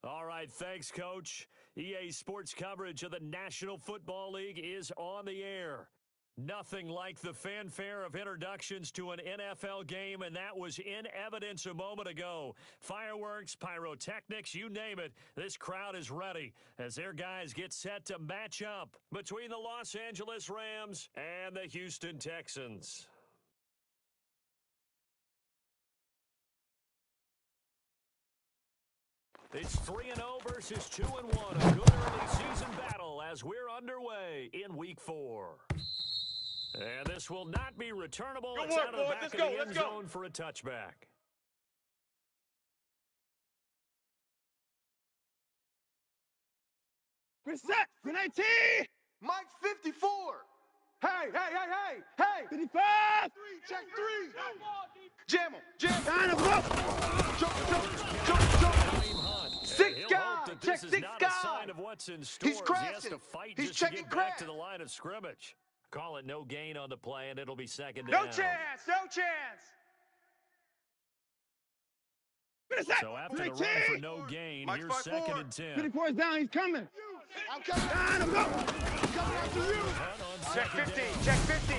All right, thanks, Coach. EA Sports coverage of the National Football League is on the air. Nothing like the fanfare of introductions to an NFL game, and that was in evidence a moment ago. Fireworks, pyrotechnics, you name it, this crowd is ready as their guys get set to match up between the Los Angeles Rams and the Houston Texans. It's 3-0 versus 2-1, a good early season battle as we're underway in Week 4. And this will not be returnable. It's out of the back of the end zone for a touchback. Reset! 19! Mike 54! Hey! 55! Check 3! Jam him! Line him up! Jump! Six guys! Check 6 guys! Sign of what's in store. He's crashing. He has to fight He's just to checking get back crash. to the line of scrimmage. Call it no gain on the play, and it'll be second down. No chance! So after the run for no gain, Mike's here's 5-4. 2nd and 10. 54 is down, he's coming! I'm coming! Line him up! I'm coming after you! Check 50! Check 50!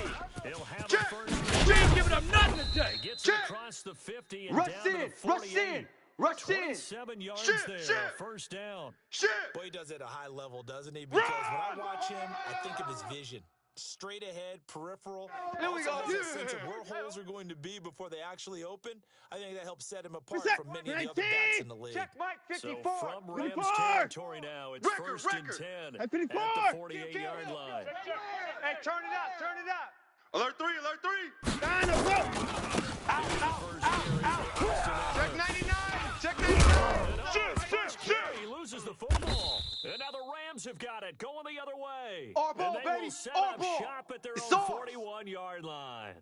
He'll have Check. a first. We ain't giving him nothing today! He gets Check. it across the 50 and Rush down to in! the Rush 48. in! Rush in! 27 yards Shit, there, shit. first down. Shit! Boy, he does it at a high level, doesn't he? Because when I watch him, I think of his vision. Straight ahead, peripheral. Here we Also go. has a Yeah. sense of where holes are going to be before they actually open. I think that helps set him apart Reset. from many of the other backs in the league. Check Mike, So 54! from Rams 54! territory now, it's Record, first and record. 10 At 54. at the 48-yard line. Hey, turn it up! Alert 3! Line him up! Check 99! Check 99! He loses the football. And now the Rams have got it, going the other way. Our ball, and they baby. will set Our up ball. shop at their It's own ours. 41-yard line.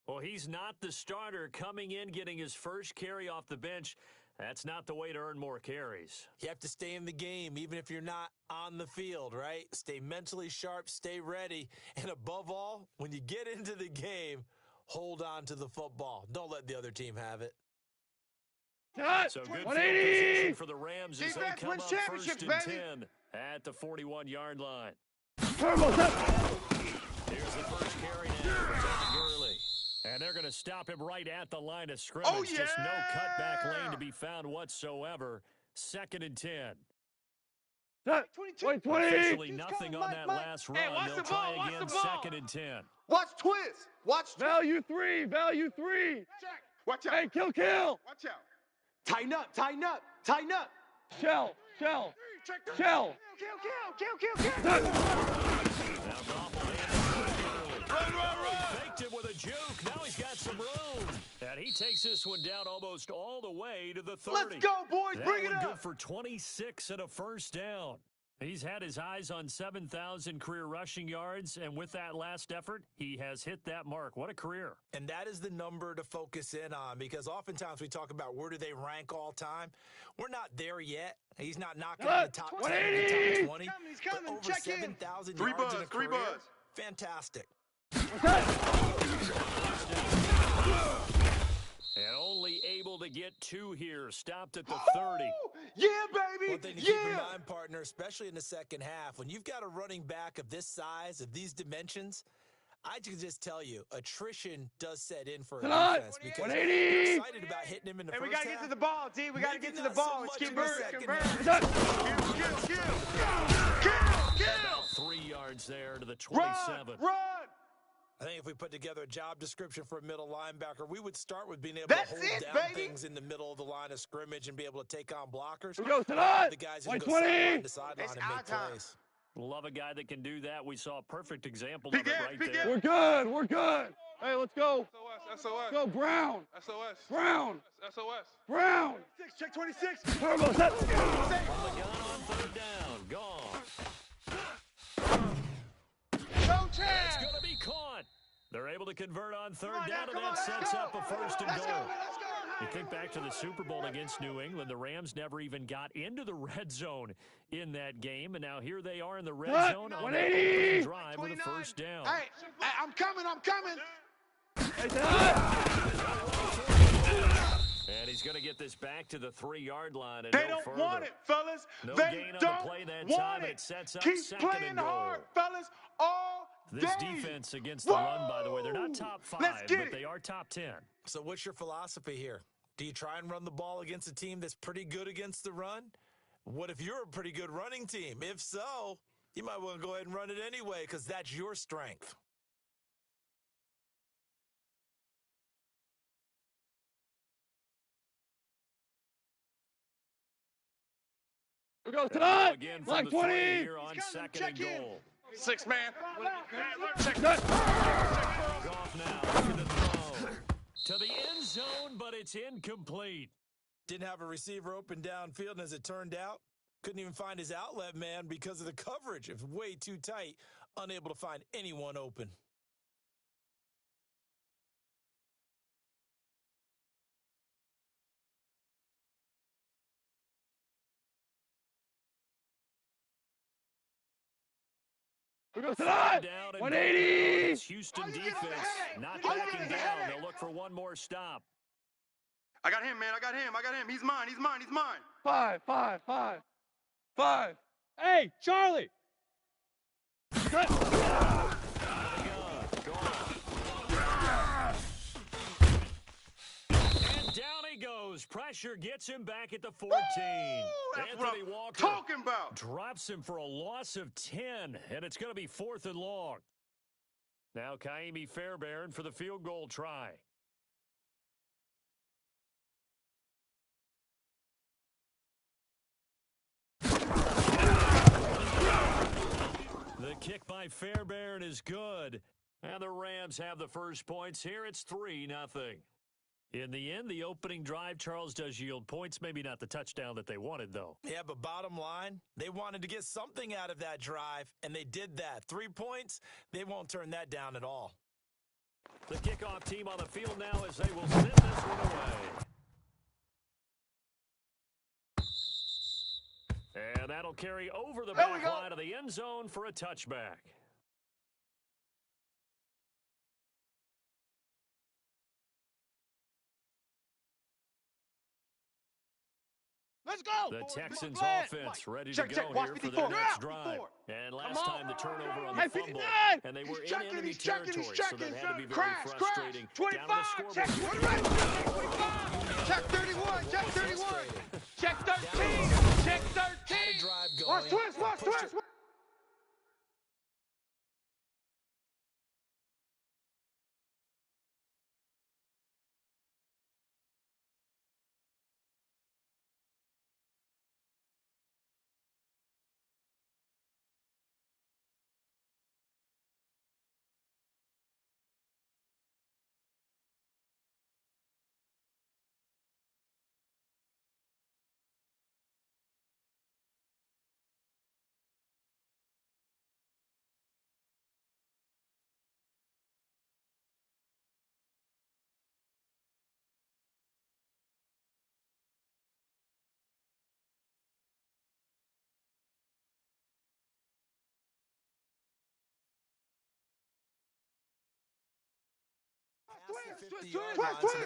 Well, he's not the starter coming in, getting his first carry off the bench. That's not the way to earn more carries. You have to stay in the game, even if you're not on the field, right? Stay mentally sharp, stay ready, and above all, when you get into the game, hold on to the football. Don't let the other team have it. Cut! So good field 180! position for the Rams as they Defense come wins up first championships, and baby. 10 at the 41-yard line. Turbo set! Here's the first carry now, protecting Gurley. And they're going to stop him right at the line of scrimmage. Oh, Just no yeah! cutback lane to be found whatsoever. 2nd and 10. Set! 20! Officially nothing on that Mike. last run. Hey, watch They'll the try ball, watch again, the ball. 2nd and 10. Watch twist! Value 3! Watch out! Hey, kill! Watch out! Tighten up! Shell! Kill! Set! Now Goff faked it with a juke. Now he's got some room. And he takes this one down almost all the way to the 30. Let's go, boys! That Bring it one up! good for 26 and a first down. He's had his eyes on 7,000 career rushing yards, and with that last effort, he has hit that mark. What a career. And that is the number to focus in on, because oftentimes we talk about where do they rank all time. We're not there yet. He's not knocking on the top 10 and the top 20. He's coming. But over Check in. 7,000 Three yards buzz, in a three career. buzz. Fantastic. And only able to get 2 here. Stopped at the 30. Yeah, baby! One thing to keep in Yeah! mind, partner, especially in the second half, when you've got a running back of this size, of these dimensions, I can just tell you, attrition does set in for a Tonight, defense because 180. you're excited about hitting him in the Hey, first we gotta half. get to the ball, D. We gotta Maybe get to the not so ball. much Let's in the convert. second Convert. half. Kill! 3 yards there to the Run! 27. Run! I think if we put together a job description for a middle linebacker, we would start with being able That's to hold it, down baby. things in the middle of the line of scrimmage and be able to take on blockers. Here we go, tonight. The guys who can go 120. sideline to sideline It's and our make time. plays. Love a guy that can do that. We saw a perfect example Big of it Ed, right Big there. Ed. We're good. Hey, let's go. SOS. Let's go, Brown. SOS. Brown. SOS. Brown. Check 26! Turbo set. From the gun on 3rd down. Gone. No It's chance! going to be caught. They're able to convert on 3rd on down, now, and come on, that let's sets go. up a first and Let's goal. go! Let's go! You think back to the Super Bowl against New England, the Rams never even got into the red zone in that game, and now here they are in the red Cut. zone on that 180. opening drive with a 29. first down. Hey, I'm coming! Hey, tonight. And he's going to get this back to the 3-yard line and They no don't further. want it, fellas. No They gain on don't the play that want time, and it. it sets up Keep second playing and goal. hard, fellas, all This day. defense against the run, by the way, they're not top 5, Let's get but it. they are top 10. So what's your philosophy here? Do you try and run the ball against a team that's pretty good against the run? What if you're a pretty good running team? If so, you might want to go ahead and run it anyway because that's your strength. We go Now tonight. again from Like the 3 20. here on second and goal. 6 man. Goff now to the throw. To the end zone, but it's incomplete. Didn't have a receiver open downfield, and as it turned out, couldn't even find his outlet man because of the coverage. It was way too tight, unable to find anyone open. We go tonight. Down and 180. it's Houston defense not backing down. They'll look for one more stop. I got him, man. I got him. He's mine. He's mine. He's mine. 5, 5, 5, 5. Hey, Charlie. And down he goes. Pressure gets him back at the 14. That's Anthony what I'm Walker talking about. drops him for a loss of 10, and it's going to be 4th and long. Now Kaimi Fairbairn for the field goal try. The kick by Fairbairn is good. And the Rams have the first points here. It's 3-0. In the end, the opening drive, Charles, does yield points. Maybe not the touchdown that they wanted, though. Yeah, but bottom line, they wanted to get something out of that drive, and they did that. 3 points, they won't turn that down at all. The kickoff team on the field now as they will send this one away. And that'll carry over the back line of the end zone for a touchback. Let's go. The Texans offense ready to go here for their next drive. And last time the turnover on the fumble, and they were in enemy territory, so that had to be very frustrating. 25, down on the check scoreboard. 25, check 31, check 31, check 13, check 13. Watch twist, watch twist. Twist. They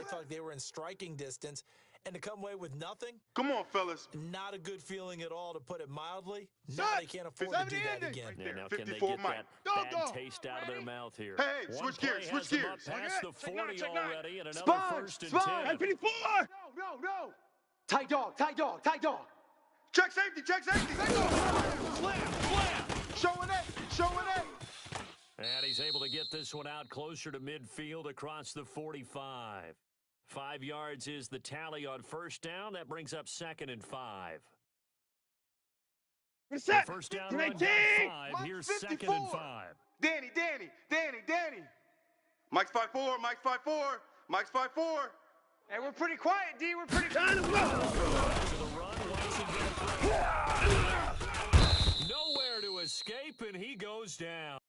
felt like they were in striking distance, and to come away with nothing. Come on, fellas. Not a good feeling at all, to put it mildly. Now they can't afford to do that again. Yeah, now can they get that bad taste out of their mouth here? Hey, One switch play gears, has switch them up gears. past the 40 check nine. already, and another first and 10. Hey, 54. No. Tight dog. Check safety. Slam. Showing eight. And he's able to get this one out closer to midfield across the 45. 5 yards is the tally on first down. That brings up 2nd and 5. Reset. The first down Team run 18. down 5. Here's 2nd 54. and 5. Danny. Mike's 5'4", Mike's 5'4". Hey, we're pretty quiet, D. We're pretty quiet. To the run, once again. Nowhere to escape, and he goes down.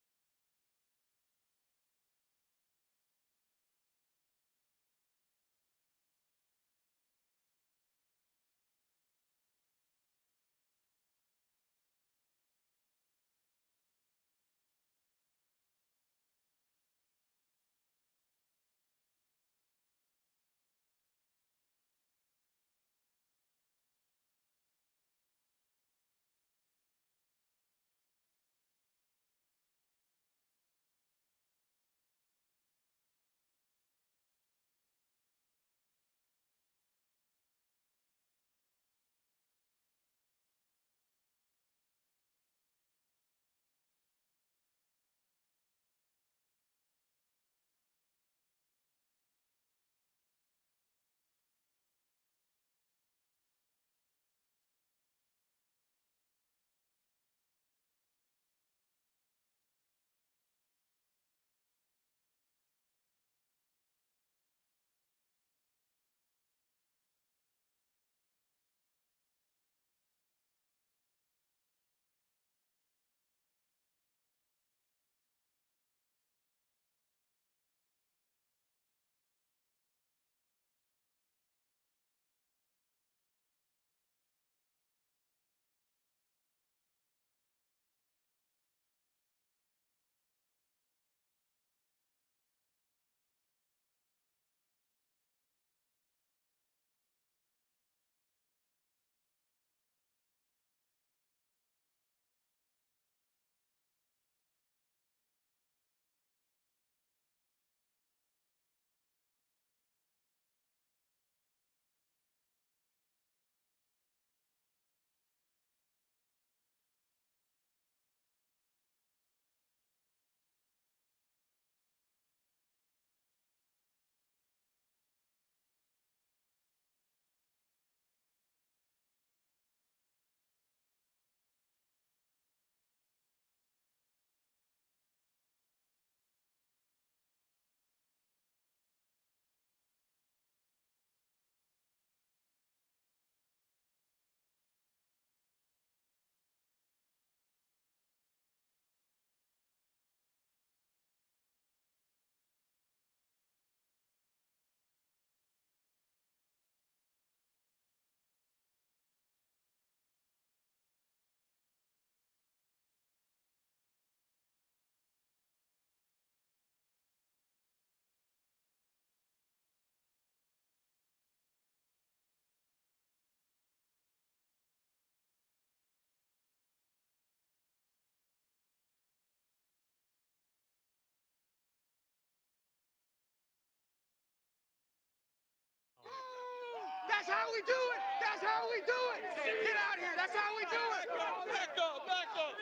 That's how we do it. That's how we do it. Get out here. That's how we do it. Back up. Back up.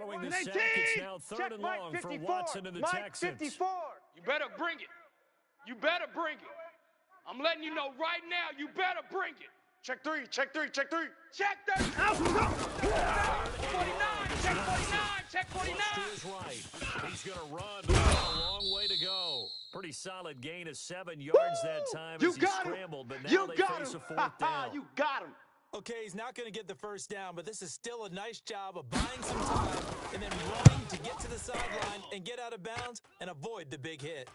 Following the sack, it's now third and long for Watson and the Texans. 54. You better bring it. You better bring it. I'm letting you know right now, you better bring it. Check three, check three, check three. Check 30. 49. Check 49. Check 49. To his right. He's going to run. But a long way to go. Pretty solid gain of 7 yards that time as he scrambled. But now they face a fourth down. You got him. Okay, he's not going to get the first down, but this is still a nice job of buying some time and then running to get to the sideline and get out of bounds and avoid the big hit.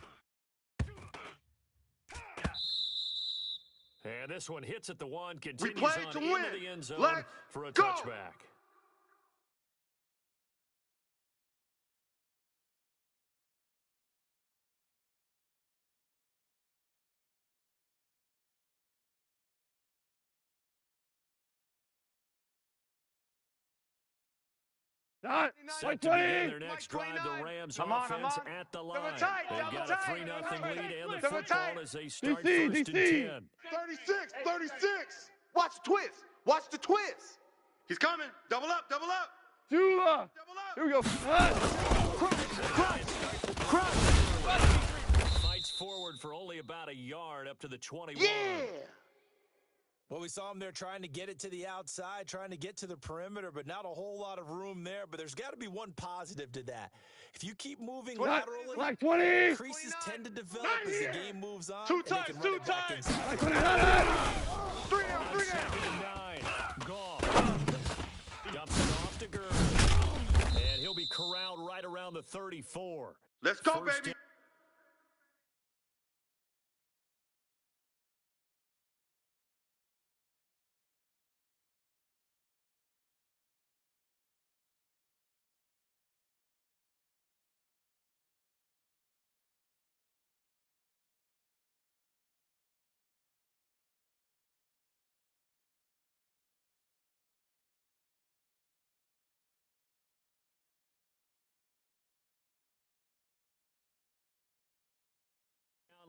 And this one hits at the one, continues play on to into win. the end zone Let's for a go. touchback. Set to begin their next drive, the Rams offense at the line. They've got a 3-0 lead and the football as they start first and 10. 36, 36. Watch the twist. Watch the twist. He's coming. Double up, double up. Double up. Here we go. Fights forward for only about a yard up to the 21. Yeah. Well, we saw him there trying to get it to the outside, trying to get to the perimeter, but not a whole lot of room there. But there's got to be one positive to that. If you keep moving laterally, Like 20. creases tend to develop as the game moves on. Two and you times, can run two it back times. inside. Like 29. 3 down, 3 down. 2nd and 9. Goff dumps it off to Gurley. And he'll be corralled right around the 34. Let's go, First baby.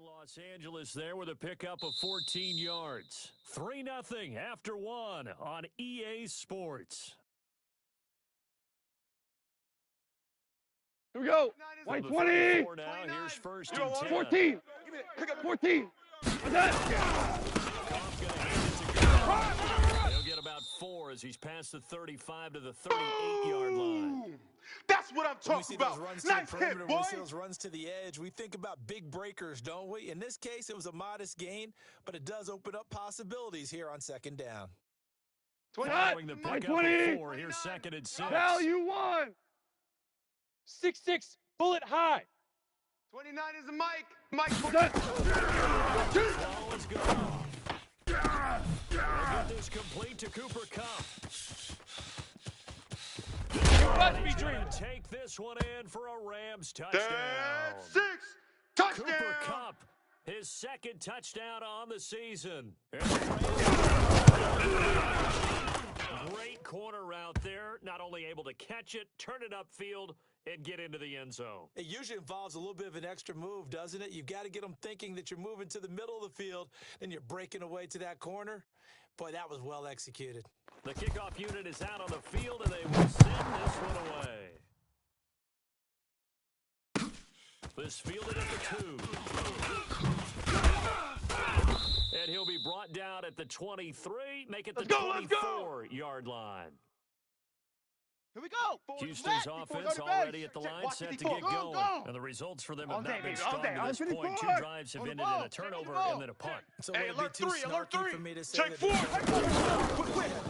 Los Angeles there with a pickup of 14 yards. 3-0 after 1 on EA Sports. Here we go. From the 20. 34 now, here's first and 10. 14. Pick up 14. What's that? Goff gonna hand it to Gurley. He'll get about 4 as he's past the 35 to the 38-yard line. That's what I'm When we talking see those about. runs to the Nice perimeter, hit, when boy. we see those runs to the edge, we think about big breakers, don't we? In this case, it was a modest gain, but it does open up possibilities here on 2nd down. Following the pickup 20. of 4, here's 2nd and 6. Tell you one. 6'6", bullet high. 29 is the mic. Mike. Ball is gone. They'll get this complete to Cooper Kupp. Must be dreaming. Take this one in for a Rams touchdown. That's 6. Touchdown. Cooper Kupp, his 2nd touchdown on the season. Great corner route there. Not only able to catch it, turn it upfield, and get into the end zone. It usually involves a little bit of an extra move, doesn't it? You've got to get them thinking that you're moving to the middle of the field, and you're breaking away to that corner. Boy, that was well executed. The kickoff unit is out on the field, and they will send this one away. This fielded at the 2. And he'll be brought down at the 23, make it the 24-yard line. Here we go. Houston's offense already at the line, set to get going. And the results for them have not been strong to this point. 2 drives have ended in a turnover and then a punt. So Hey, it would alert be too 3, alert snarky 3. for me to say Check that 4. they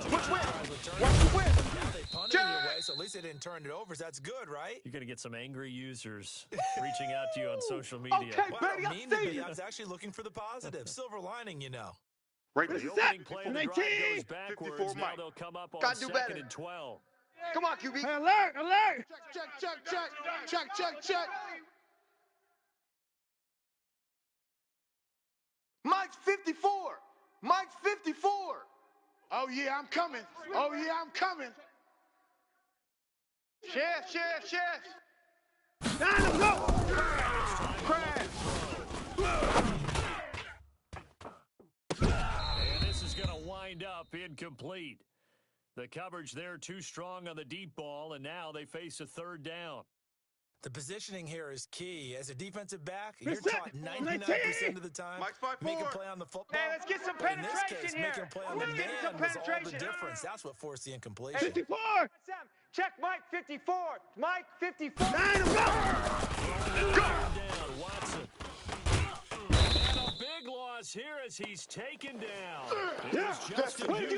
Which way? They punted it away, so at least they didn't turn it over. So that's good, right? You're going to get some angry users reaching out to you on social media. Okay, Well, I baby, don't I mean to see be. you. I was actually looking for the positive. Silver lining, you know. Right The there. opening play of the drive 19. goes backwards. 54 Now Mike. they'll come up on Gotta do 2nd better. and 12. Come on, QB. Hey, alert, alert. Check. Mike's 54. Mike's 54. Oh, yeah, I'm coming. Chef. Time to go. Crash. lined up incomplete. The coverage there too strong on the deep ball, and now they face a third down. The positioning here is key. As a defensive back, you're taught 99% of the time, make a play on the football. Hey, let's get some But in this penetration case, here. making a play on the Let's get some man was all the penetration. difference. That's what forced the incompletion. 54. Check Mike 54. Mike 54. Down, Watson. And a big loss here as he's taken down. Let's keep it up. And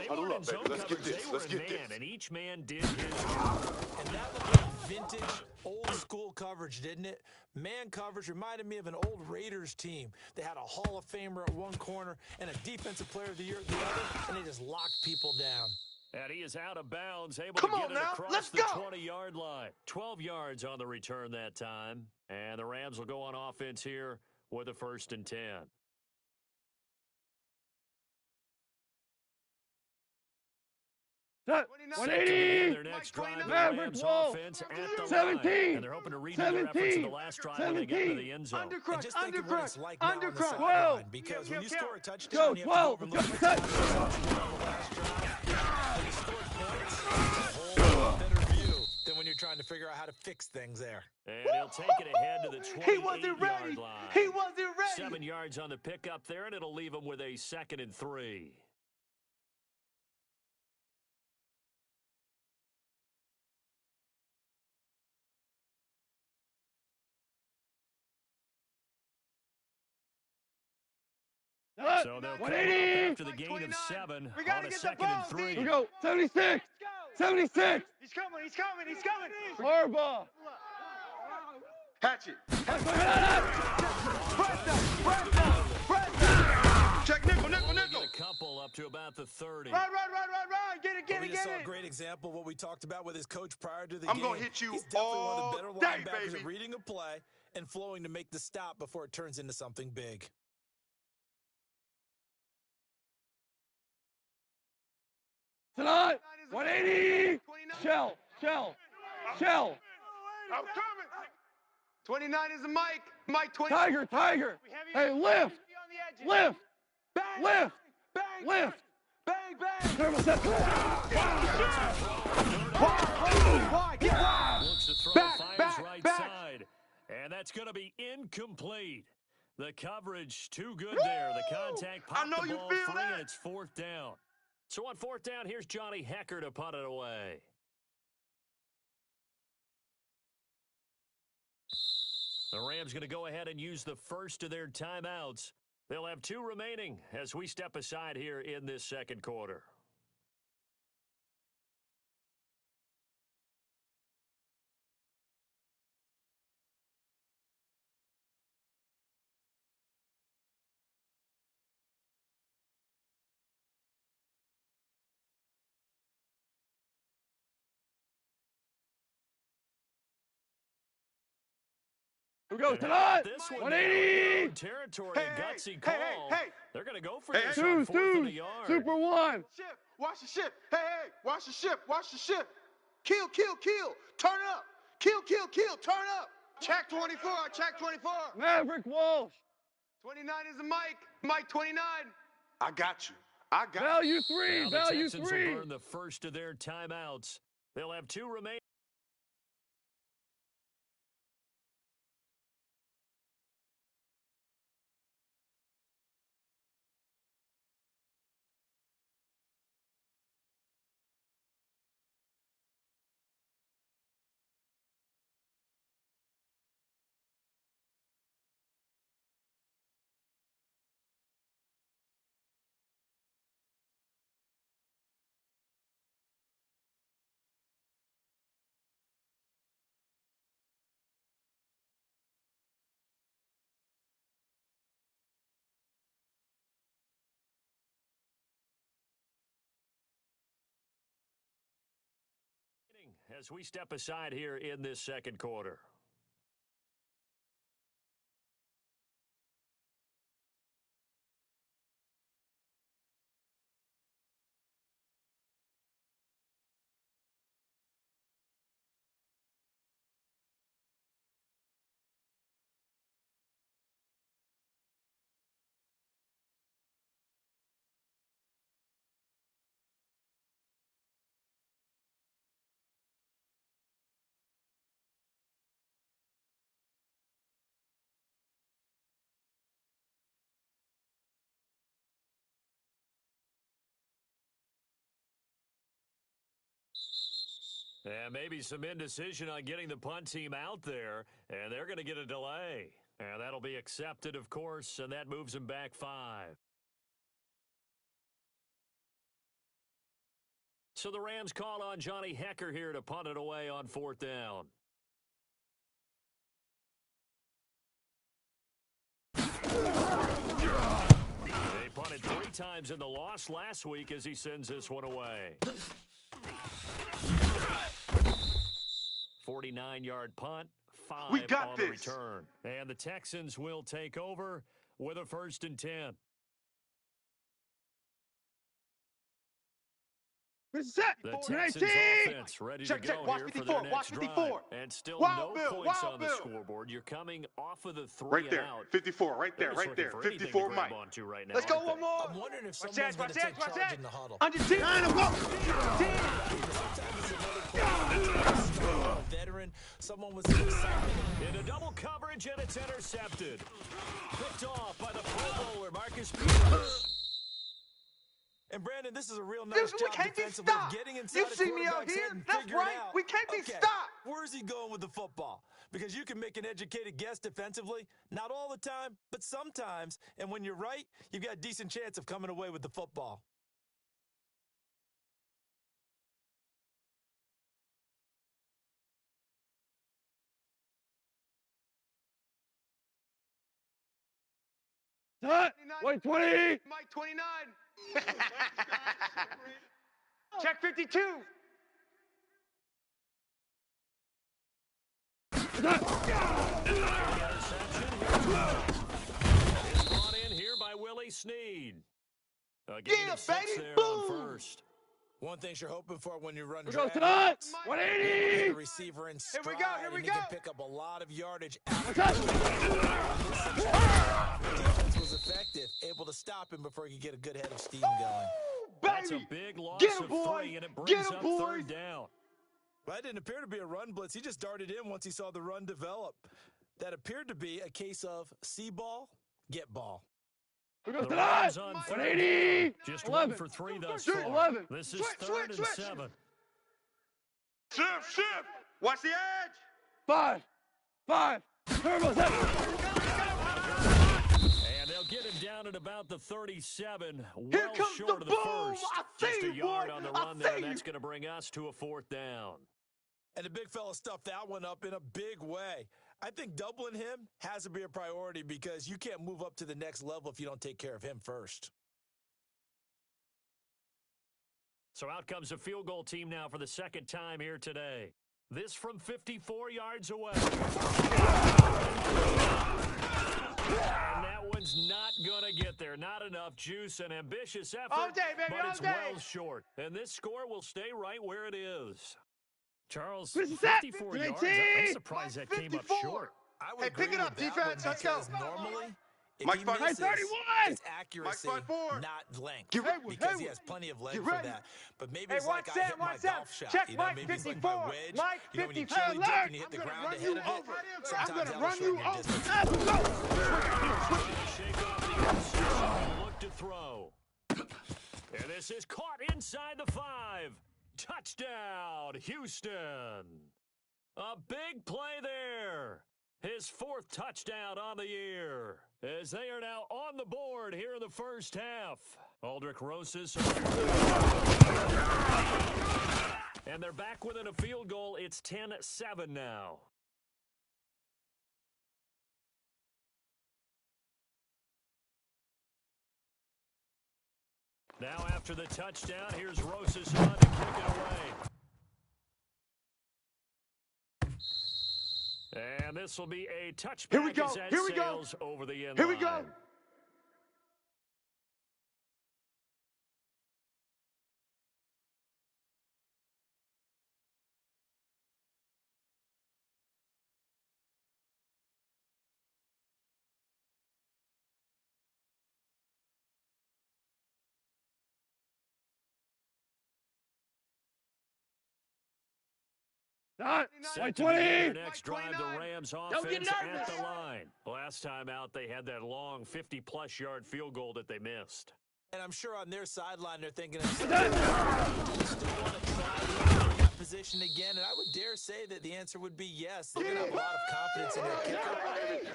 they weren't in zone coverage, they were in man, and each man did his job. And that looked like vintage, old-school coverage, didn't it? Man coverage reminded me of an old Raiders team. They had a Hall of Famer at one corner and a Defensive Player of the Year at the other, and they just locked people down. And he is out of bounds, able to get it across the 20-yard line. 12 yards on the return that time. And the Rams will go on offense here with a 1st and 10. Set. 180. Their next drive, the Rams offense at the 17. Line. And they're hoping to redo their efforts in the last drive when they get to the end zone. And just think of what it's like now on the 12. sideline, because when you score a touchdown, you have to go over and look at the touchdown on the last drive. When you score points, it's a whole lot better view than when you're trying to figure out how to fix things there. And he'll take it ahead to the 28-yard line. He wasn't ready. 7 yards on the pickup there, and it'll leave him with a 2nd and 3. So they'll come up after the gain of 7 on a 2nd and 3. We go. 76. 76. He's coming. Harbaugh. Hatchet. Press Check nickel. Get a couple up to about the 30. Right. Get We it. just saw a great example of what we talked about with his coach prior to the I'm game. gonna hit you He's definitely one all of the better day, linebackers baby. at reading a play and flowing to make the stop before it turns into something big. Tonight. 180. Shell. I'm coming. 29 is the Mike. Mike 20. Tiger. Hey, lift. Bang. Turbo set. Looks to throw, finds right side. And that's going to be incomplete. The coverage too good there. The contact popped know the you ball feel free, that. and it's 4th down. So on 4th down, here's Johnny Hecker to punt it away. The Rams going to go ahead and use the first of their timeouts. They'll have 2 remaining as we step aside here in this 2nd quarter. Who goes tonight? This one 180. territory, gutsy call. Hey. They're going to go for Hey, this hey. on 4th and a yard. Super 1. Shift. Watch the shift. Hey. Watch the shift. Kill. Turn up. Kill. Turn up. Check 24. Maverick Walsh. 29 is the Mike. Mike 29. I got you. Value 3. Now Value the Texans 3. will burn the first of their timeouts. They'll have 2 remaining. As we step aside here in this 2nd quarter. And maybe some indecision on getting the punt team out there, and they're going to get a delay. And that'll be accepted, of course, and that moves them back 5. So the Rams call on Johnny Hecker here to punt it away on 4th down. They punted 3 times in the loss last week as he sends this one away. 49-yard punt, 5 We got on this. the return. And the Texans will take over with a 1st and 10. The Texans offense ready to go Watch here 54, for their watch next 54. drive. And still Wild no Bill, points Wild on the Bill. scoreboard. You're coming off of the 3 Right there, and out. 54, right there, They're just right there. looking for anything 54 to grab Mike. onto right now, Let's go aren't one they? more. I'm wondering if Watch someone's that, going watch to that, take watch charge that. in the huddle. Under 10. A veteran, someone with some excitement. Into double coverage, and it's intercepted. Picked off by the Pro Bowler, Marcus Peters. And Brandon, this is a real nice We job can't be defensively of stopped. getting inside You a see me out quarterback's here? head and That's figuring right. out, We can't be okay, stopped. Where's he going with the football? Because you can make an educated guess defensively, not all the time, but sometimes. And when you're right, you've got a decent chance of coming away with the football. White 20. Mike 29. Check 52. It's brought in here by Willie Snead. A gain Yeah, of 6 baby. there Boom. on 1st. One thing you're hoping for when you run Go draft, nuts. get 180. the receiver in stride, Here we go, here we and he can go. pick up a lot of yardage. What's up? Defense was effective, able to stop him before he could get a good head of steam going. That's a Baby. big loss Get him, of boy. 3, and it Get brings him, up boys. 3rd down. Well, that didn't appear to be a run blitz. He just darted in once he saw the run develop. That appeared to be a case of see ball, get ball. We The go to Rams that. on 180. 3rd. Just 11. 1 for 3 thus Switch, far. 11. This is Switch, 3rd and switch. 7. Shift. Watch the edge. 5. Turbo 7. And they'll get him down at about the 37, Here well comes short the of the boom. 1st. I Just see a you, yard boy. on the I run there, see and that's you. going to bring us to a 4th down. And the big fella stuffed that one up in a big way. I think doubling him has to be a priority because you can't move up to the next level if you don't take care of him first. So out comes a field goal team now for the 2nd time here today. This from 54 yards away. And that one's not going to get there. Not enough juice and ambitious effort, All day, baby, but all it's day. well short. And this score will stay right where it is. Charles, This is that. 54 yards. 18. I'm surprised that came up 54. short. I would Hey, pick agree it up, with that defense. one Let's go. because normally, if Mike he Spot- misses, 31. it's accuracy, Mike Spot 4. not length. Get ready, because he Haywood. has plenty of length Get for ready. that. But maybe Hey, it's like watch I that, hit my watch that. golf shot. Check You know, Mike maybe it's like my 54. wedge. Mike You know, when you 54. chili dip and you hit I'm the gonna ground run ahead you of it, over. I'm sometimes gonna that'll run shorten you your over. distance. Let's go. Shake off the inside, look to throw. And this is caught inside the 5. Touchdown, Houston. A big play there. His 4th touchdown on the year. As they are now on the board here in the first half. Aldrich Rosas. And they're back within a field goal. It's 10-7 now. Now after the touchdown, here's Rosas on to kick it away. And this will be a touchback. Here we go. As that Here we go. sails over the end Here we line. go. Set to begin their next drive, the 29. Rams Don't get offense at nervous. the line. Last time out, they had that long 50-plus yard field goal that they missed. And I'm sure on their sideline they're thinking, still want to try that position. situation again, and I would dare say that the answer would be yes. They're going to have a lot of confidence in their kicker.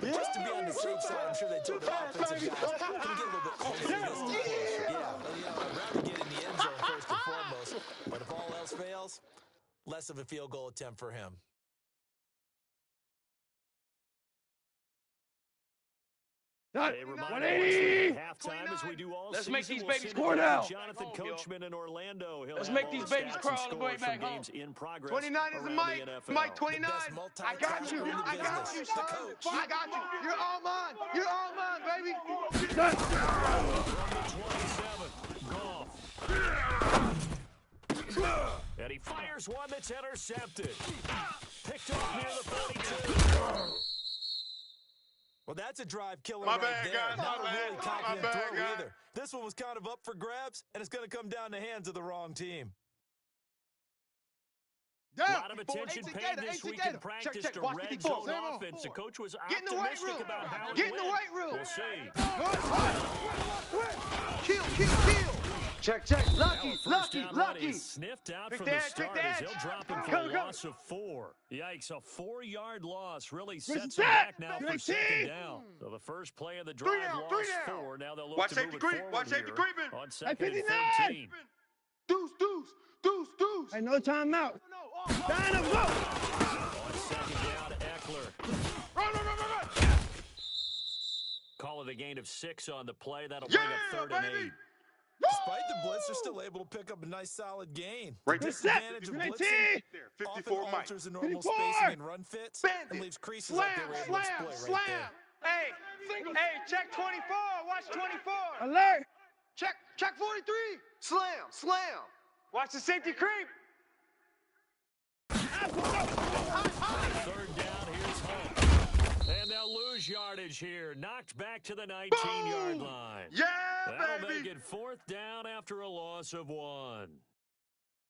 But just to be on the safe side, I'm sure they told their offensive guys, can we get a little bit closer to this one? Yeah, I'd rather get in the end zone first and foremost. But if all else fails, less of a field goal attempt for him. A reminder at halftime as we do all Let's season. make these We'll babies send crawl it to down. Jonathan Coachman in Orlando. He'll Let's have make all these the babies stats crawl and all the way scores back from home. games in progress 29 is the around mic. the NFL. Mike 29. The best I got you. multitasker in the I got business. you, The son. coach. I got you. You're all mine. You're all mine, baby. Goff. And he fires one that's intercepted. Picked off near the 42. Well, that's a drive killer My right bad, there. guys. Not a My really bad. confident My bad, throw guys. either. This one was kind of up for grabs, and it's going to come down the hands of the wrong team. A lot of attention paid this week in practice to red zone offense. The coach was optimistic about how it Get in the went. weight room. We'll see. Kill. Check. Lucky. He's sniffed out from the start as he'll drop him for a loss of 4. Yikes, a 4-yard loss really sets him back now for second down. So the first play of the drive lost 4. Now they'll look to move it forward Watch safety here creeping. on second and 13. Deuce. Hey, no timeout. Down and go. On second down, Eckler. Run. Call it a gain of 6 on the play. That'll bring up 3rd and 8. Despite the blitz, they're still able to pick up a nice, solid gain. Right The there. disadvantage of blitzing There, often 54 Mike. alters the normal 54. spacing and run fits Bandit. and leaves creases like they were able to exploit right there. Hey, check 24. Watch 24. Alert. Check 43. Slam. Watch the safety creep. 3rd down, here's Hunt. And they'll lose yardage here. Knocked back to the 19-yard line. Yeah, That'll baby. make it 4th down after a loss of 1.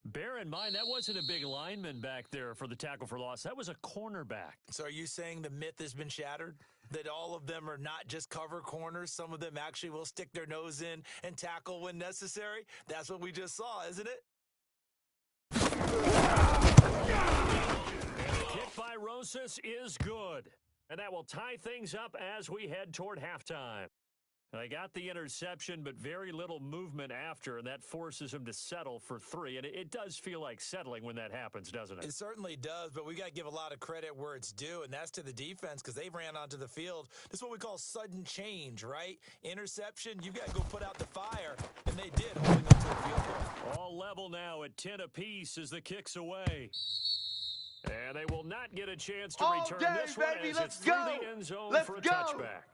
Bear in mind, that wasn't a big lineman back there for the tackle for loss. That was a cornerback. So are you saying the myth has been shattered? That all of them are not just cover corners? Some of them actually will stick their nose in and tackle when necessary? That's what we just saw, isn't it? Kick by Rosas is good. And that will tie things up as we head toward halftime. They got the interception, but very little movement after, and that forces him to settle for 3. And it does feel like settling when that happens, doesn't it? It certainly does, but we got to give a lot of credit where it's due, and that's to the defense because they ran onto the field. This is what we call sudden change, right? Interception, you got to go put out the fire, and they did, holding them to the field goal. All level now at 10 apiece as the kick's away. And they will not get a chance to All return day, this one baby. as Let's it's through go. the end zone Let's for a go. touchback.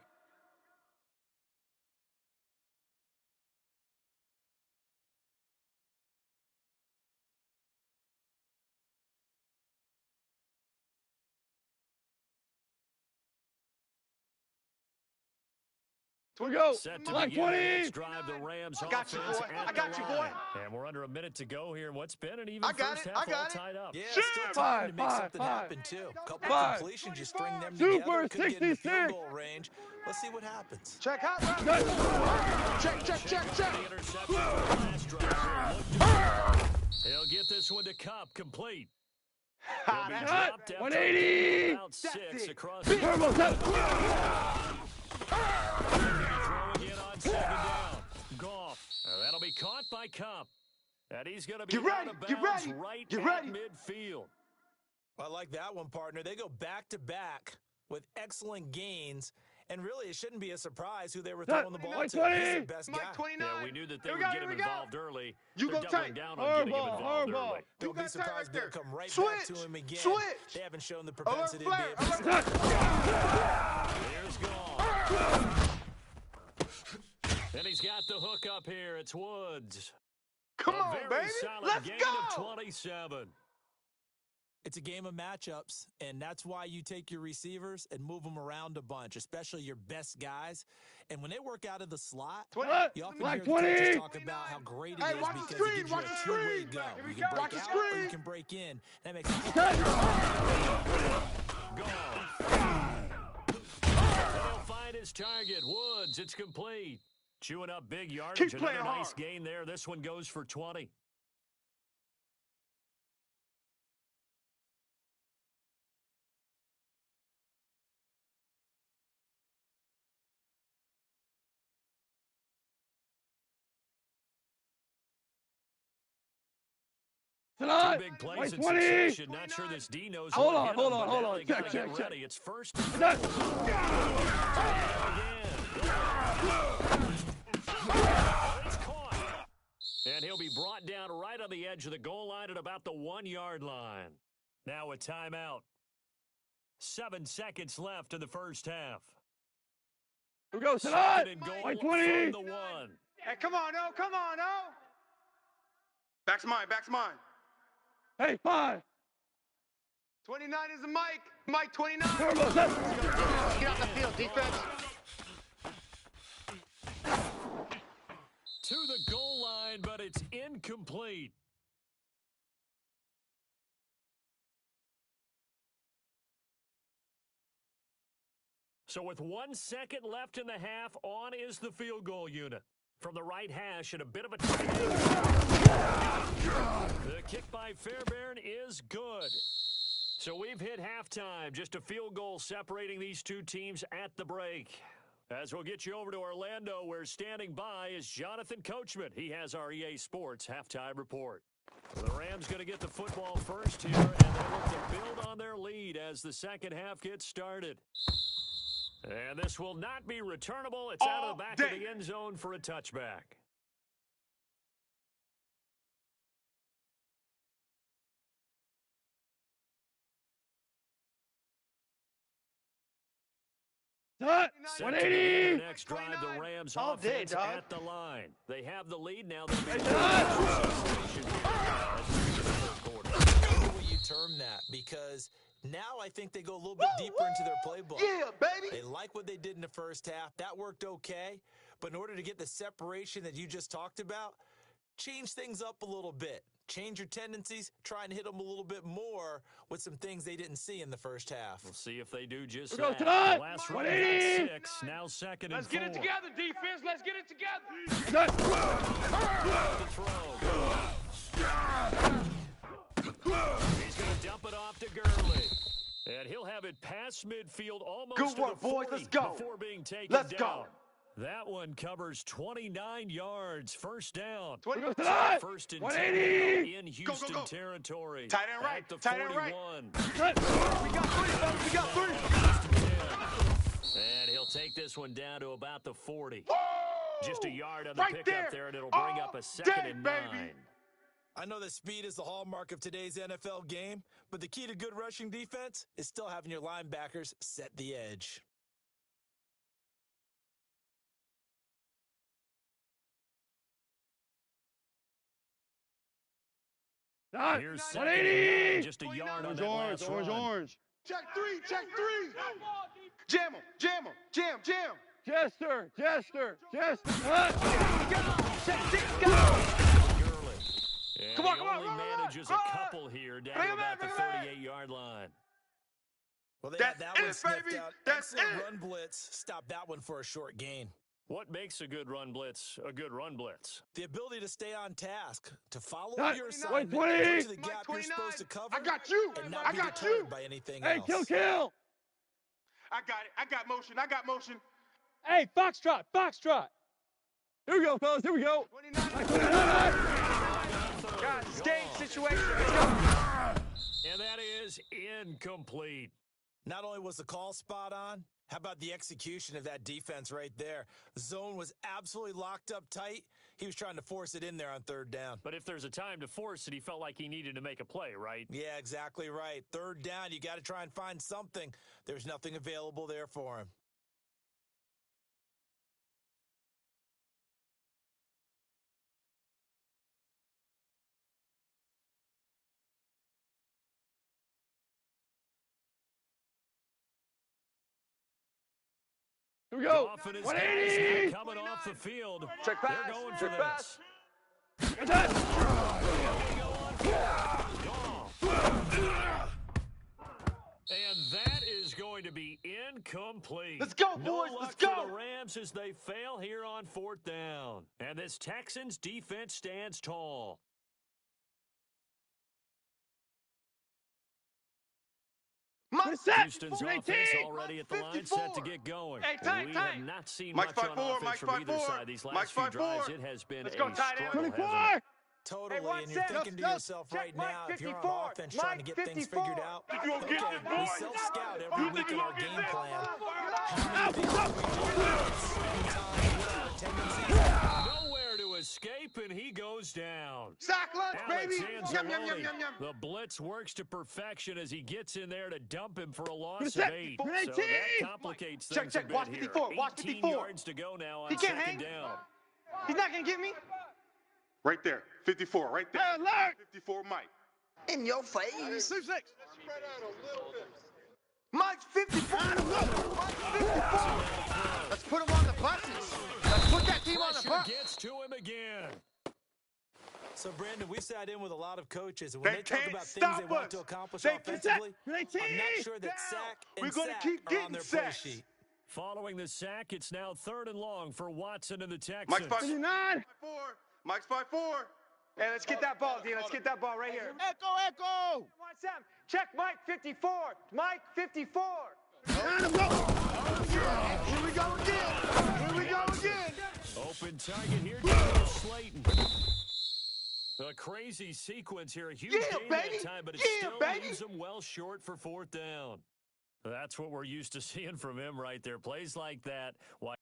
We go. Set to Like begin the 20. next drive, the Rams I got you, offense boy. at I got the you, boy. line. And we're under a minute to go here in what's been an even I got first it. half I got all it. tied up. Yeah, still time to make something happen, too. Couple of completions, you string them together, could get in the field goal range. Let's see what happens. Check hot route. Check. The interception for the last drive. He'll get this one to Cup, complete. He'll be dropped after 180. about 6 across the Turbo set. throwing in on second down. Goff. That'll be caught by Cup. And he's going to be Get ready, out of get bounds ready, right get at ready. midfield. I like that one, partner. They go back-to-back with excellent gains, and really it shouldn't be a surprise who they were throwing the ball Mike to. 20. He's the best guy. Mike 29. Yeah, we knew that they Here would we get him go. involved early. You They're go doubling tight. down on getting him involved Hardball. early. Don't be got surprised tight if they'll right come right there. back to Switch. him again. Switch. They haven't shown the Alert propensity to be flare. able to Here's Goff. And he's got the hook up here. It's Woods. Come A on, very baby. solid Let's gain go. of 27. It's a game of matchups, and that's why you take your receivers and move them around a bunch, especially your best guys. And when they work out of the slot, you often Like hear the coaches 20. talk about how great it Hey, is watch the because screen, it gives you watch a the two-way screen. go. Here we You go. can Watch break the out or screen. you can break in. That makes He'll find his target. Woods, it's complete. Chewing up big yardage. Keep playing Another nice hard. gain there. This one goes for 20. Two big plays in succession. Not sure this D knows. Hold what on, hit hold him, on, but hold now on. they gotta Check, get check, check. ready. It's first. Done. It's caught. And he'll be brought down right on the edge of the goal line at about the 1-yard line. Now a timeout. 7 seconds left in the first half. Here we go, Second and Salah. goal White from 20. the 1. Hey, come on, oh, come on, oh. Back's mine, back's mine. Hey, 5. 29 is the Mike. Mike 29. Turbo, set. Get off the field, defense. To the goal line, but it's incomplete. So with 1 second left in the half, on is the field goal unit. From the right hash and a bit of a tight end. The kick by Fairbairn is good. So we've hit halftime. Just a field goal separating these two teams at the break. As we'll get you over to Orlando, where standing by is Jonathan Coachman. He has our EA Sports halftime report. The Rams going to get the football first here, and they look to build on their lead as the second half gets started. And this will not be returnable. It's out of the back of the end zone for a touchback. Set. Set to begin 180. the next drive, the Rams All day, offense dog. at the line. They have the lead now. They'll be Hey, in Todd. the quarter. I like the way you term that, because now I think they go a little bit deeper into their playbook. Yeah, baby. They like what they did in the first half. That worked okay. But in order to get the separation that you just talked about, change things up a little bit. Change your tendencies. Try and hit them a little bit more with some things they didn't see in the first half. We'll see if they do just Here we that. go, Todd. Last run 180. got 6. Now second and Let's 4. get it together, defense. Let's get it together. Set. The throw. He's going to dump it off to Gurley. And he'll have it past midfield almost Good to work, the 40 boys. Let's go. before being taken Let's down. go. That one covers 29 yards. First down. Here we go, Salah. First and 180. 10 in Houston go. territory. Tight end right, At the tight end 41. right. Set. We got 3, fellas. We got 3. And he'll take this one down to about the 40. Woo! Just a yard on the Right pickup there, and it'll bring up a second day, and baby. 9. I know that speed is the hallmark of today's NFL game, but the key to good rushing defense is still having your linebackers set the edge. Set. Here's second and 180. 9, just a yard on Orange, that orange, last orange, run. orange. Check 3, check 3. Jam him, jam him, jam, jam. Jester, Jester, Jester. Check 6, go. Gurley. And Come on, he come on, only run, run, manages run. a couple here down Bring to him about the in, bring him in. 38-yard line. Well, they That's had that one it, sniffed baby. out. That's Excellent it. run blitz. Stop that one for a short gain. What makes a good run blitz a good run blitz? The ability to stay on task, to follow Not- your wait, assignment, 20. go to the Mike gap you're 29. supposed to cover, I got you. and not I be got deterred you. by anything Hey, else. kill, kill. I got it. I got motion. I got motion. Hey, Foxtrot, Foxtrot. Here we go, fellas. Here we go. 29. 29. Guys, it's game situation. Let's go. And that is incomplete. Not only was the call spot on, how about the execution of that defense right there? Zone was absolutely locked up tight. He was trying to force it in there on third down. But if there's a time to force it, he felt like he needed to make a play, right? Yeah, exactly right. Third down, you got to try and find something. There's nothing available there for him. Here we go. Off and his 180. guys now coming off the field. Check They're pass. going for Check this. pass. Get that. And that is going to be incomplete. Let's go, No boys. luck Let's for go. the Rams as they fail here on fourth down. And this Texans defense stands tall. Good set. Houston's 18. offense already at the line, set to get going. Hey, tight, We tight. have not seen Mike's much on 5'4", offense Mike's from either 5'4". side these last Mike's few 5'4". drives. It has been Let's a go, tight end. struggle, 24. hasn't it? Totally, Hey, and you're thinking to yourself right now, if you're on offense trying to get things figured out, okay, we self-scout every week in our game plan. How many things do we do at certain times? What are our tendencies? Nowhere to escape, and he goes down. Sack lunch, Alex baby. Yum, yum, yum, Anzalone. yum, yum. The blitz works to perfection as he gets in there to dump him for a loss of set. 8. Good So team. that complicates Check, things check. a bit Watch here. 54. Watch 18 54. yards to go now on He can't second hang. down. He's not going to get me. Right there. 54, right there. Hey, alert. 54, Mike. In your face. 2-6. Mike's 54. Mike's 54. Let's put him on the buses. Let's put that team on the Pressure bus. gets to him again. So, Brandon, we sat in with a lot of coaches, and when They they talk can't about things they stop want us. to accomplish They can't- offensively, Great team. I'm not sure that Down. sack We're and gonna sack keep are getting on their play sacks. sheet. Following the sack, it's now 3rd and long for Watson and the Texans. Mike's 5-4. 59. Mike's 5-4. Hey, let's get that ball, D. Let's get that ball right here. Echo. Watch them. Check Mike 54. Mike 54. Let him go. Here we go again. Here we go again. Open target here, Daniel Slayton. A crazy sequence here. A huge Yeah, gain baby. that time, but it Yeah, still baby. leaves him well short for 4th down. That's what we're used to seeing from him right there. Plays like that. Why?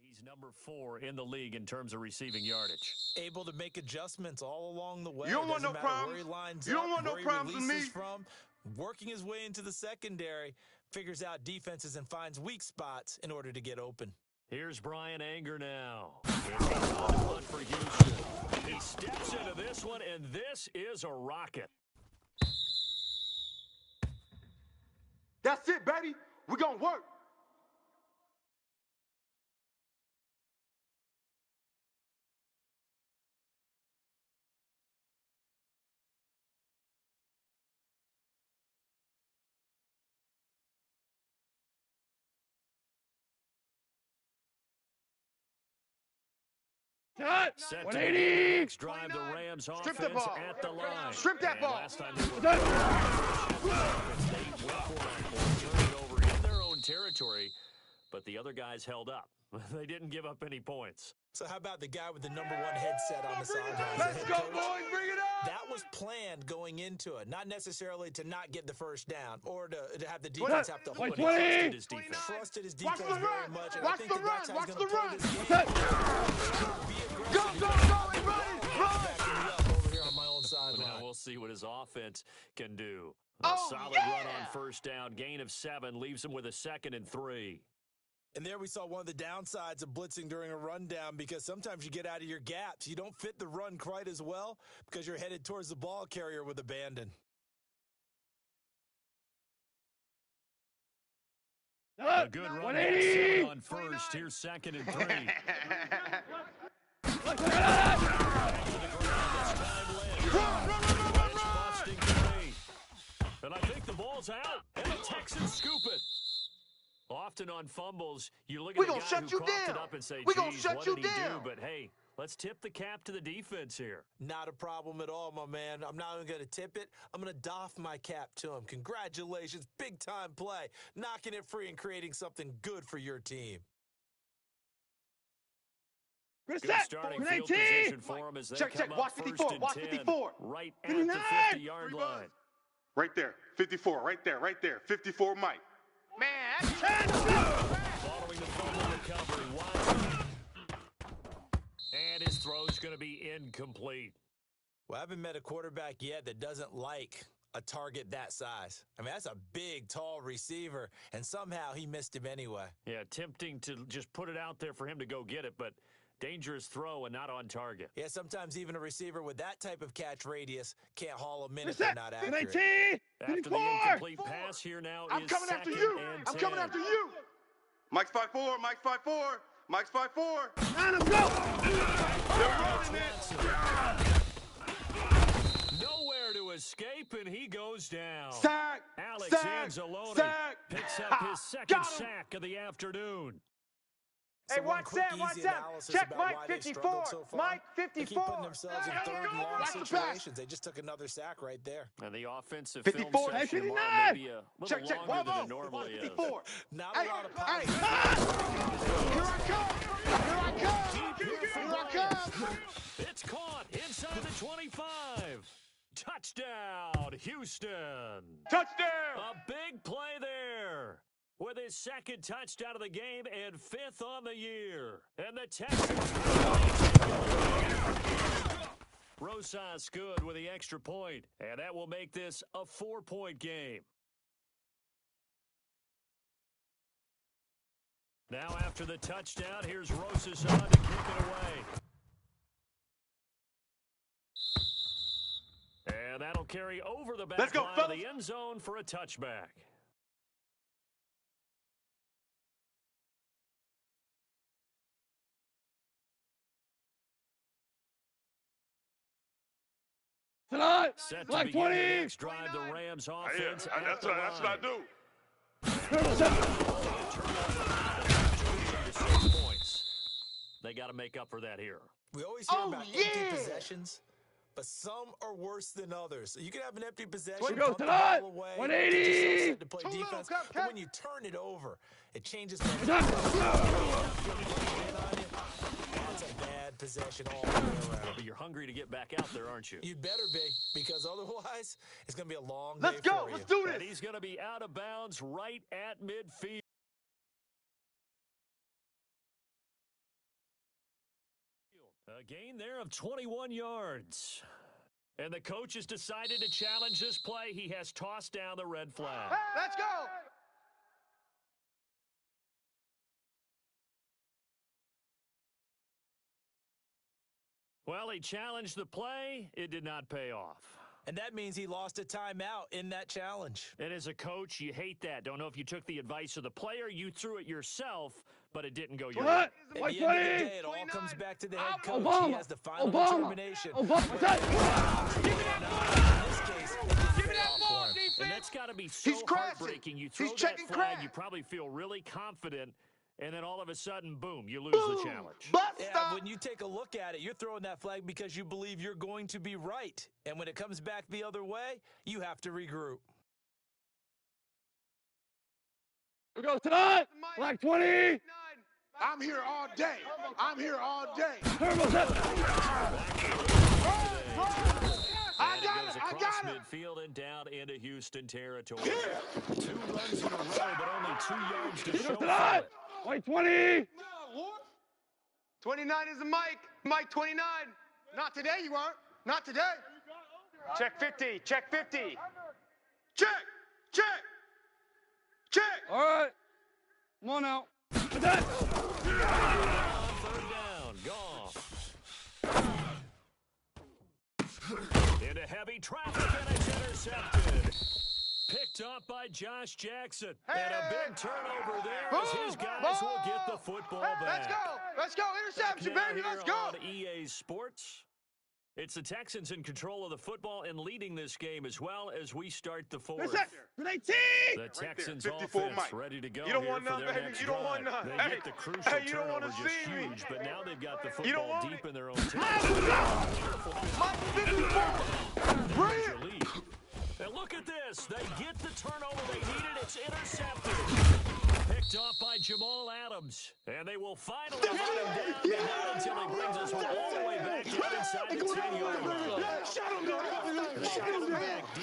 He's number 4 in the league in terms of receiving yardage. Able to make adjustments all along the way. You don't want Doesn't no matter problems. where he lines You don't up, want no where he problems with releases me. from, working his way into the secondary, figures out defenses and finds weak spots in order to get open. Here's Brian Anger now. It's on the punt for Houston. He steps into this one, and this is a rocket. That's it, baby. We're going to work. Cut. Set to 180. begin the next drive, the Rams Strip the offense ball. at the line. Strip that And ball. last time they were Done. they went for it, turned it over in their own territory, but the other guys held up. They didn't give up any points. So how about the guy with the number 1 headset on the sidelines? Let's the go, head coach? boys. Bring it up. That was planned going into it, not necessarily to not get the first down or to have the defense have to hold But he it. 20. trusted his defense. Trusted his Watch defense the very run. much, and Watch I think the that that's run. how he's Watch going the to play run. this game. Cut. Be aggressive. Go, and run. Backing me up over here on my own Now sideline. we'll see what his offense can do. A Oh, solid yeah. run on first down, gain of 7, leaves him with a 2nd and 3. And there we saw one of the downsides of blitzing during a rundown, because sometimes you get out of your gaps. You don't fit the run quite as well because you're headed towards the ball carrier with abandon. A good run. 180. 7 on first. Here's 2nd and 3. Busting free. And I think the ball's out. And the Texans scoop it. Off often on fumbles, you look at We the gonna guy shut who you coughed down. it up and say, We gonna geez, shut what you did he down. do? But, hey, let's tip the cap to the defense here. Not a problem at all, my man. I'm not even going to tip it. I'm going to doff my cap to him. Congratulations. Big-time play. Knocking it free and creating something good for your team. Good Set. starting Grenade field T. position for him as they Check, come check. up Watch first 54. and Watch 10, 54. right at 59. the 50-yard line. Right there. 54. Right there. Right there. 54, Mike. Man, that's Following the fumble recovery, Watson. And his throw's going to be incomplete. Well, I haven't met a quarterback yet that doesn't like a target that size. I mean, that's a big, tall receiver, and somehow he missed him anyway. Yeah, tempting to just put it out there for him to go get it, but dangerous throw and not on target. Yeah, sometimes even a receiver with that type of catch radius can't haul them in if Set. they're not Grenade accurate. T. After the 54. incomplete pass here now I'm is coming after second you. and I'm 10. coming after you. Mike's 5'4. Mike's 5'4. Mike's 5'4. Line them, go. They're running it. Nowhere to escape, and he goes down. Sack. Alex Sack. Anzalone Sack. picks up his second Got him. sack of the afternoon. Hey, One watch quick, that, watch easy that. analysis Check about Mike why they've 54. struggled so far. Mike They keep 54. putting themselves in third and long Watch the pass. situations. They just took another sack right there. And the offensive 54. film session 59. tomorrow may be a little Check, check. longer than it 12-0. normally is. 54. Not Hey, a lot of hey. power. Here I come. Here I come. Here I come. It's caught inside the 25. Touchdown, Houston. Touchdown. A big play there with his second touchdown of the game and fifth on the year. And the Texans. Rosas good with the extra point, and that will make this a 4-point game. Now after the touchdown, here's Rosas on to kick it away. And that'll carry over the back Let's go, line of fellas. the end zone for a touchback. Tonight. Set to Black begin 20. the next drive, the Rams offense at That's the what I line. do. Turtle set. 6 points. They got to make up for that here. We always hear Oh, about yeah. empty possessions, but some are worse than others. So you can have an empty possession, Here we go, pump the tonight. ball away, 180. get yourself set to play Too low, defense. Cap, But Cap. when you turn it over, it changes Done. That's a bad possession all the way around. But you're hungry to get back out there, aren't you? You'd better be, because otherwise, it's going to be a long Let's day go. for Let's you. do And this. he's going to be out of bounds right at midfield. A gain there of 21 yards. And the coach has decided to challenge this play. He has tossed down the red flag. Let's go. Well, he challenged the play. It did not pay off. And that means he lost a timeout in that challenge. And as a coach, you hate that. Don't know if you took the advice of the player, you threw it yourself, but it didn't go your way. What? At White the end of the 20. day, it all comes back to the head coach. Obama. He has the final Obama. determination. Obama. What's that? In this case, it didn't Give me pay that off ball, for him. defense. And that's got to be so He's crashing. heartbreaking. You throw He's that checking flag, crash. you probably feel really confident, and then all of a sudden, boom, you lose Boom. the challenge. Bust Yeah, stop. when you take a look at it, you're throwing that flag because you believe you're going to be right. And when it comes back the other way, you have to regroup. Here we go tonight. Black 20. I'm here all day. I'm here all day. Turtle set. And it got goes it. I across got it. midfield and down into Houston territory. Yeah. 2 runs in a row, but only 2 yards to Here we show go for tonight. it. White 20. 29 is the Mike. Mike 29. Not today, you aren't. Not today. Check 50. Check 50. Check. Check. Check. All right. Come on now. What's that? On third down, Goff. Into heavy traffic, and it's intercepted. Picked up by Josh Jackson. And a big turnover there as his guys will get the football back. Let's go. Let's go. Interception, Now baby. here Let's go. on EA Sports. It's the Texans in control of the football and leading this game as well as we start the fourth. The Texans offense ready to go You don't here want for none, their baby. next You don't drive. want none. They Hey, get the crucial you don't turnover want to just see me. huge, but now they've got the You don't football want deep it. in their own territory. Mike 54. Bring it. Lead. And look at this. They get the turnover they needed. It's intercepted. Picked off by Jamal Adams. And they will finally run him down, but not until he brings us all the way back down inside the 10-yard line.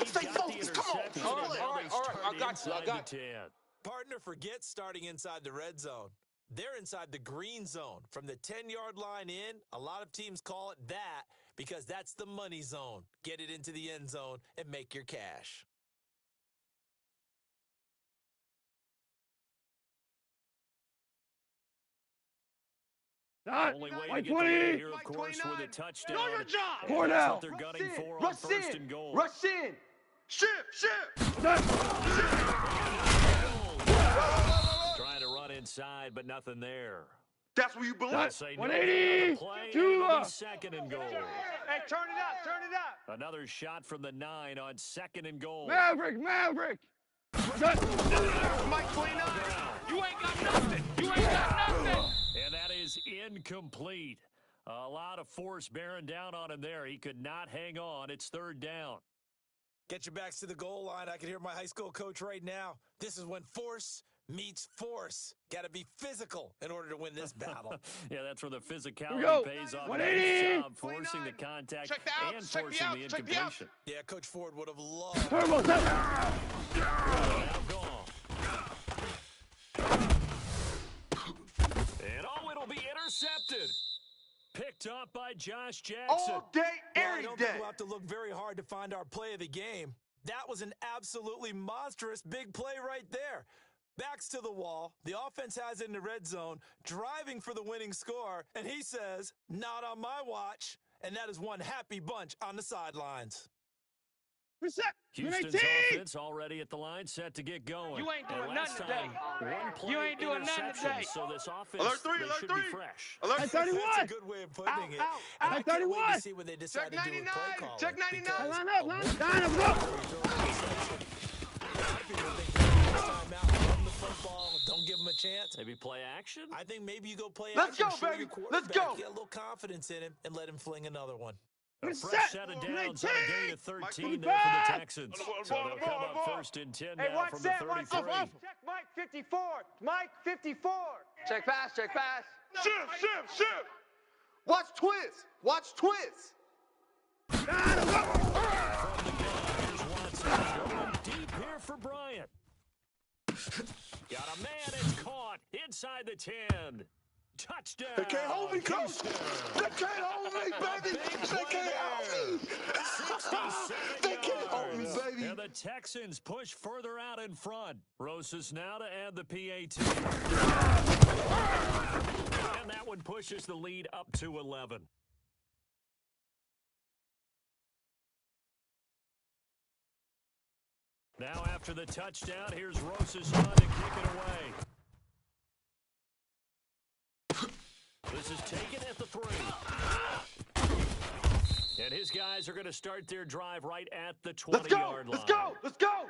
Stay focused. Come on. All right. I got you. Partner, forget starting inside the red zone. They're inside the green zone. From the 10-yard line in, a lot of teams call it that because that's the money zone. Get it into the end zone and make your cash. Only way to get the lead here, of course, with a touchdown. Know your job. And that's what they're gunning for on first and goal. Rush in. Shift. Trying to run inside, but nothing there. That's where you belong. They'll say no 180, play, two, and it'll be second and goal. Hey, turn it up. Another shot from the 9 on second and goal. Maverick. Mike 29. You ain't got nothing. And that is incomplete. A lot of force bearing down on him there. He could not hang on. It's third down. Get your backs to the goal line. I can hear my high school coach right now. This is when force meets force. Got to be physical in order to win this battle. Yeah, that's where the physicality pays off. 180. Nice job forcing the contact and forcing the incompletion. Yeah, Coach Ford would have loved. Turbo. Now gone. And it'll be intercepted. Picked up by Josh Jackson. All day, I every don't day. think we'll have to look very hard to find our play of the game. That was an absolutely monstrous big play right there. Backs to the wall. The offense has it in the red zone, driving for the winning score, and he says, not on my watch. And that is one happy bunch on the sidelines. Houston's offense already at the line, set to get going. You ain't doing And last nothing today. time, one play You ain't doing nothing interception, today. so this offense Alert three, they alert should three. be fresh. Alert. At 31. That's a good way of putting it. Out. And I At can't wait 31. to see what they decide Check to do with play 99. calling. Check 99. because Line a up. win Go. A lot of people think this time out, run the football, don't give him a chance. Maybe play action? I think maybe you go play Let's action, go, show baby. your Let's quarterback, go. get a little confidence in him, and let him fling another one. A fresh set of downs on a gain of 13 there for the Texans. So they'll come up first and 10 now from the 33. Check Mike 54. Mike 54. Check pass. Shift. Watch twist. From the gun, here's Watson. Going deep here for Bryant. Got a man, it's caught inside the 10. Touchdown. They can't hold me, coach. Houston. They can't hold me, baby. They can't hold me. 67 They can't hold me, yards. baby. And the Texans push further out in front. Rosas now to add the PAT. And that one pushes the lead up to 11. Now after the touchdown, here's Rosas on to kick it away. This is taken at the 3. And his guys are going to start their drive right at the 20-yard line. Let's go.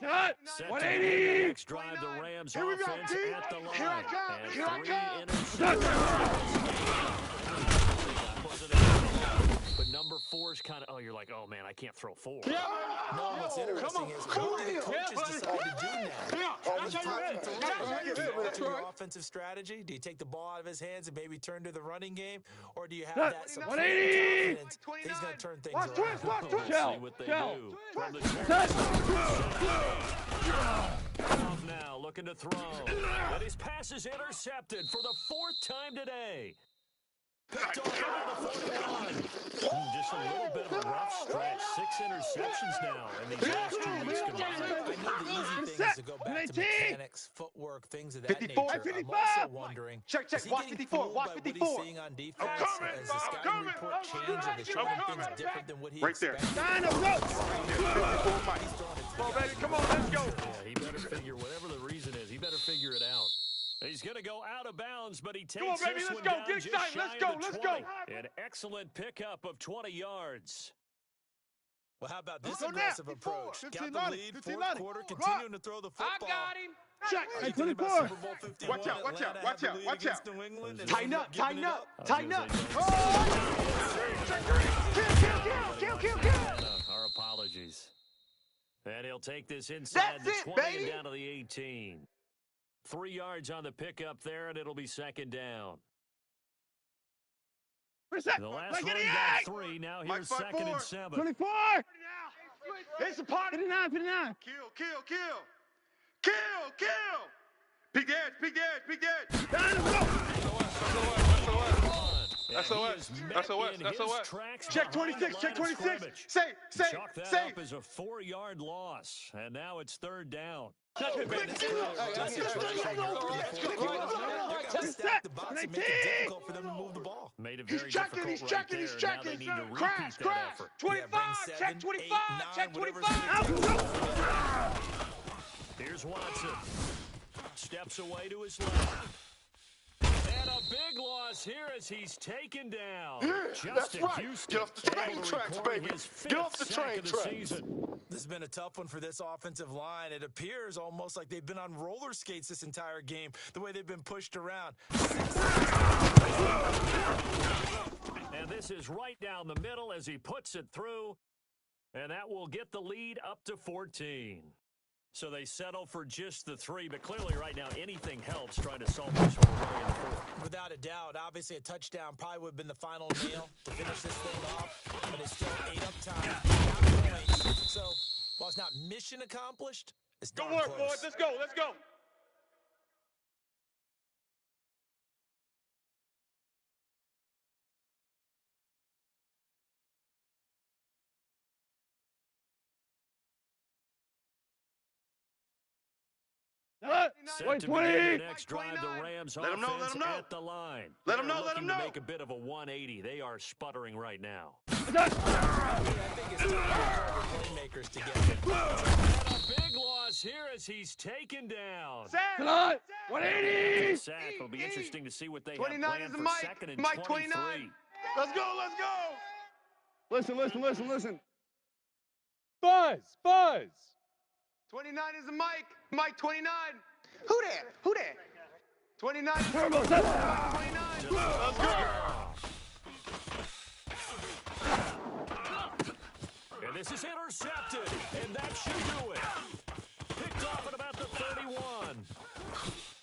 Cut. Set to 180. begin the next drive, the Rams Here we go, offense T. at the line. Here I come. And Here I 3 come. interceptions. Wasn't enough. But number 4 is kind of, you're like, oh, man, I can't throw 4. No, what's interesting is what do the coaches decide to do now? To your offensive strategy? Do you take the ball out of his hands and maybe turn to the running game? Or do you have that supreme 180. confidence he's going to turn things Watch around? twist. We'll Shell. see what they Shell. do. From the Touch. off now, looking to throw. And his pass is intercepted for the 4th time today. Picked off around the 41. Just a little bit of a rough stretch. 6 interceptions now in these last 2 weeks combined. I know the easy thing is to go back to 19. mechanics, footwork, things of that 54. nature. I'm 55. also wondering, Check. is he Watch getting 54. fooled Watch by 54. what he's seeing on defense? Has the scouting report changed? Are they showing him things different than what he Right there. expected? Line up. Go. He's throwing it He's throwing it to the going to go out of bounds, but he takes Come on, baby, this let's one go. down Get just excited. shy Let's of go. the Let's 20. go. An excellent pickup of 20 yards. Well, how about this Go now. aggressive 54, approach? 15, Got the 90, lead, 15, fourth 90. quarter, Go. continuing to throw the football. I got him. Check. Are Hey, you thinking about 24. Super Bowl 51? Watch out, watch out, Atlanta watch had out, the lead watch against out. New England and Tighten ended up, giving it up. tighten up. Our apologies. And he'll take this inside That's the it, 20 and baby. down to the 18. 3 yards on the pickup there, and it'll be second down. Where's that? The last Mike, run 88. got 3. Now Mike, here's fight second and forward. 7. 24. It's a party. 59, 59. Kill, kill, kill. Kill, kill. Peek the edge, peek the edge, peek the edge. SOS. Check 26, check 26. Say. Chalk that up as a 4-yard loss, and now it's third down. Stack the box and make it difficult for them to move the ball. Made it very He's checking, difficult he's checking, right he's there. Now checking. they need to repeat Crash, that crash. effort. 25, check 25, check 25. Here's Watson. Steps away to his left. And a big loss here as he's taken down. That's right. Houston Get off the train able to tracks, record baby. his Get off fifth the sack train of the tracks. season. This has been a tough one for this offensive line. It appears almost like they've been on roller skates this entire game, the way they've been pushed around. And this is right down the middle as he puts it through. And that will get the lead up to 14. So they settle for just the 3, but clearly right now anything helps trying to solve this one early in the 4th. Without a doubt, obviously a touchdown probably would have been the final nail to finish this thing off, but it's still ate up time. So while it's not mission accomplished, it's Go darn work, close. boys. Let's go. Let's go. Set to begin their next drive, the Rams Let 'em know, offense let 'em know. at the line. Let 'em They're know, let 'em looking to know. make a bit of a 180. They are sputtering right now. I think it's time for playmakers to get it. And a big loss here as he's taken down. Tonight, 180. Sack. It'll be interesting to see what they have 29 planned is the for Mike. second and Mike 23. 29. Let's go, let's go. Listen. Buzz. 29 is the Mike. Mike 29. Who that? 29. Turbo, Mike 29. Let's go. And this is intercepted, and that should do it. Picked off at about the 31.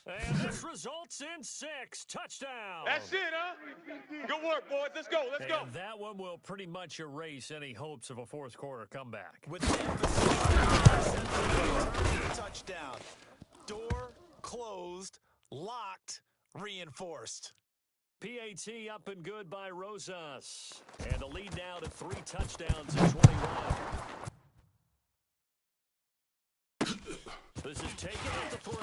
And this results in 6 touchdowns. That's it, huh? Good work, boys. Let's go. Let's go. And that one will pretty much erase any hopes of a fourth quarter comeback. With the emphasis touchdown. Door closed, locked, reinforced. PAT up and good by Rosas. And the lead now to 3 touchdowns in 21. This is taken at the 3.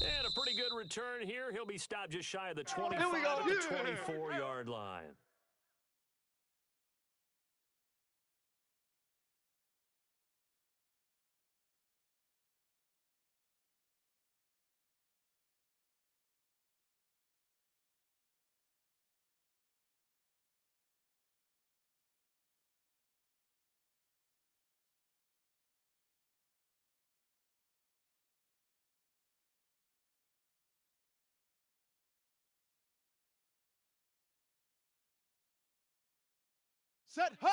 And a pretty good return here. He'll be stopped just shy of the 25 Here we go. at the 24-yard line.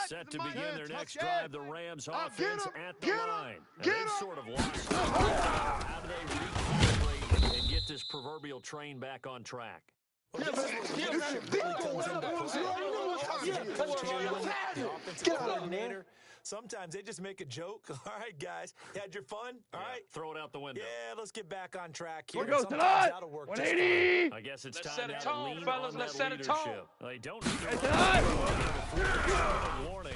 Set to begin their next drive, the Rams offense at the line. And they've sort of lost. How do they recalibrate and get this proverbial train back on track? The offensive coordinator, sometimes they just make a joke. All right, guys, you had your fun? All right. Throw it out the window. Yeah, let's get back on track here. Here goes Sometimes tonight. that'll work just 180. I guess it's Let's time set a now to tone, lean fellas. on Let's that set a tone. leadership. They don't need to Tonight. warning.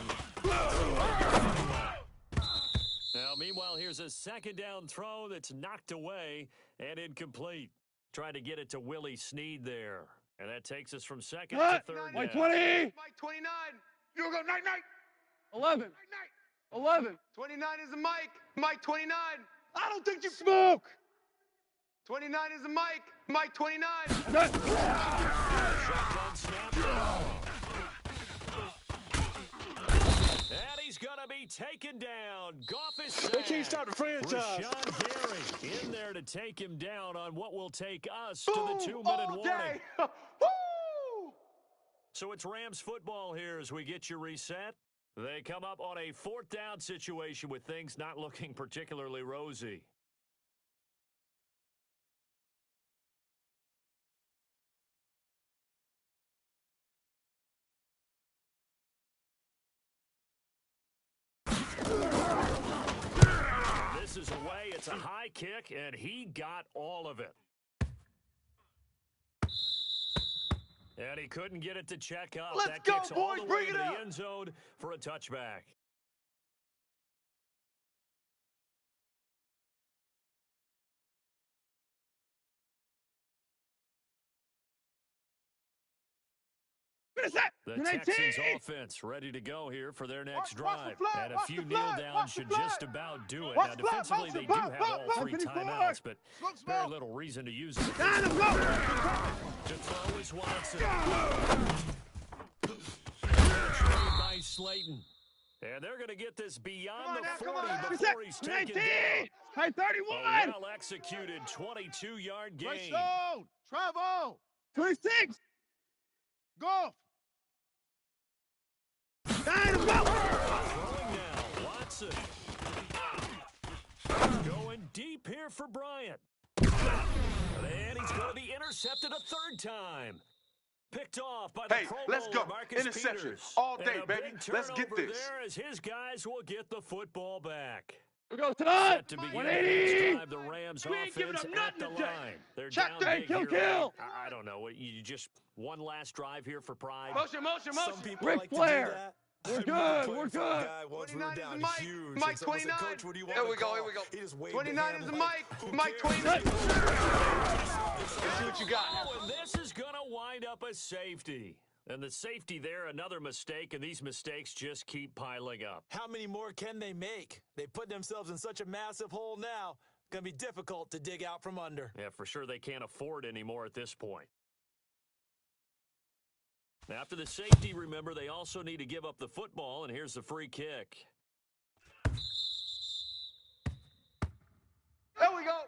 Now, meanwhile, here's a second down throw that's knocked away and incomplete. Trying to get it to Willie Snead there. And that takes us from second to third Mike down. 20. Mike 29. You go night. 11. 29 29 is the Mike. Mike 29. I don't think you. Smoke. 29 is the Mike. Mike 29. Shotgun snap. And he's going to be taken down. Goff is sacked. They can't stop the franchise. Rashawn Gary in there to take him down on what will take us Boom, to the 2-minute all warning. day. Woo! So it's Rams football here as we get you reset. They come up on a 4th down situation with things not looking particularly rosy. This is away. It's a high kick, and he got all of it. And he couldn't get it to check up. Let's that go, kicks all boys. the Bring way it to up. the end zone for a touchback. The Texans offense ready to go here for their next drive. And a few kneel downs should just about do it. Now, defensively, they do have all 3 timeouts, but very little reason to use them. To throw is Watson. Trade by Slayton. And they're going to get this beyond the 40 before he's taken down. High 31. A well-executed 22-yard gain. Right zone. Travel. 26. Golf. Throwing now, Watson. Going deep here for Bryant. And he's going to be intercepted a 3rd time. Picked off by the Hey, Pro let's Bowler, go. Marcus Interception Peters. all day, And a baby. big Let's get turnover this. there as his guys will get the football back. We go, Todd. Set to begin the next 180. drive, the Rams We ain't giving offense up at nothing the today. line. They're Check down that, big kill, here. kill. I don't know. You just one last drive here for pride. Motion. Some people Ric like Flair. to do that. We're I good, remember playing we're for a good. guy once we were 29 is down the Mike. huge. Mike and someone said, 29. Coach, what do you want Here to we go, call? here we go. He just waved 29 the hand. is the I'm Mike. like, who Mike cares? 29. Let's see what you got. Oh, and this is going to wind up a safety. And the safety there, another mistake, and these mistakes just keep piling up. How many more can they make? They put themselves in such a massive hole now. Going to be difficult to dig out from under. Yeah, for sure they can't afford anymore at this point. After the safety, remember, they also need to give up the football, and here's the free kick. There we go.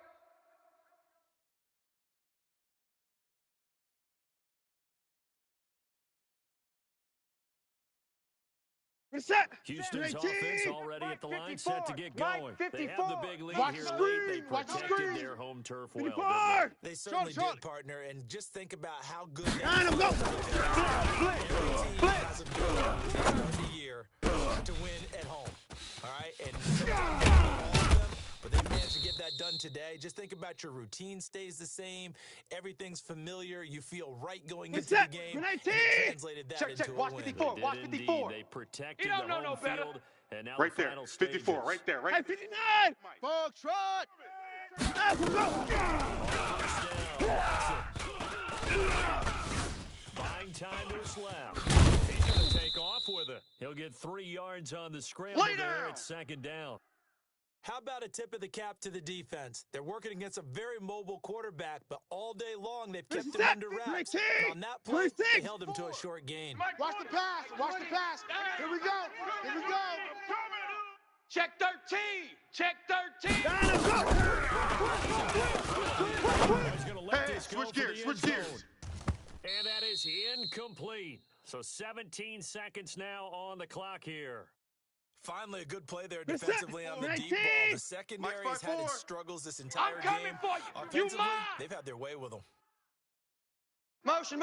Reset. Houston's 19. offense already at the line, set to get going. They have the big lead Watch here the late. They screen. Watch the protected screen. their home turf well. 54. They certainly Charlie. did, partner. And just think about how good they Nine of them. Every team has a good to start the year to win at home. All right? And sometimes they don't all of them, but they managed to get that done today. Just think about your routine stays the same. Everything's familiar. You feel right going into the Reset. game. And 19. they translated that Check, into check. a Watch win. 54. They Watch did 54. indeed. They protected You don't the know no home better. field, and now Right the there. final 54. stages. Right there. High Right 59. Bug trot. Buying time to his left. He's going to take off with it. He'll get 3 yards on the scramble Lay there. down. It's 2nd down. How about a tip of the cap to the defense? They're working against a very mobile quarterback, but all day long they've kept him Reset. under wraps. 19. And on that play, 26. they held him to a short gain. Watch the pass. Watch the pass. Here we go. Here we go. Check 13. Check 13. He's going to let Hey, this go switch for gears, the switch end gears. zone. And that is incomplete. So 17 seconds now on the clock here. Finally, a good play there Reset. defensively on the deep 19. ball. The secondary has had 5-4. its struggles this entire I'm coming game. for you. Offensively, You mine. they've had their way with them. Motion.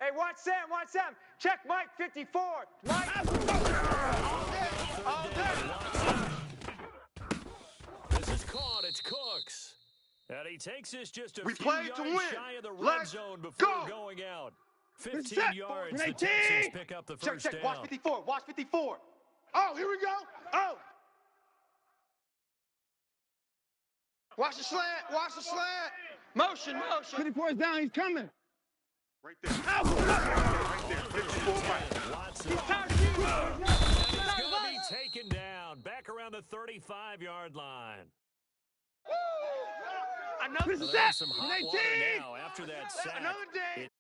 Hey, watch Sam. Check Mike 54. Mike. All day. This is caught. It's Cooks. And he takes this just a We few played yards to win. shy of the red Let's zone before go. going out. 15 Reset. yards. The 19. Texans pick up the Check, first check. down. Watch 54. Watch 54. Oh, here we go. Oh. Watch the slant. Watch the slant. Motion. 54 is down. He's coming. Right there. Right there. 54 right. Watson. He's tired. He's going to be taken down back around the 35-yard line. Another Well, set. some hot water now after that sack. Another day.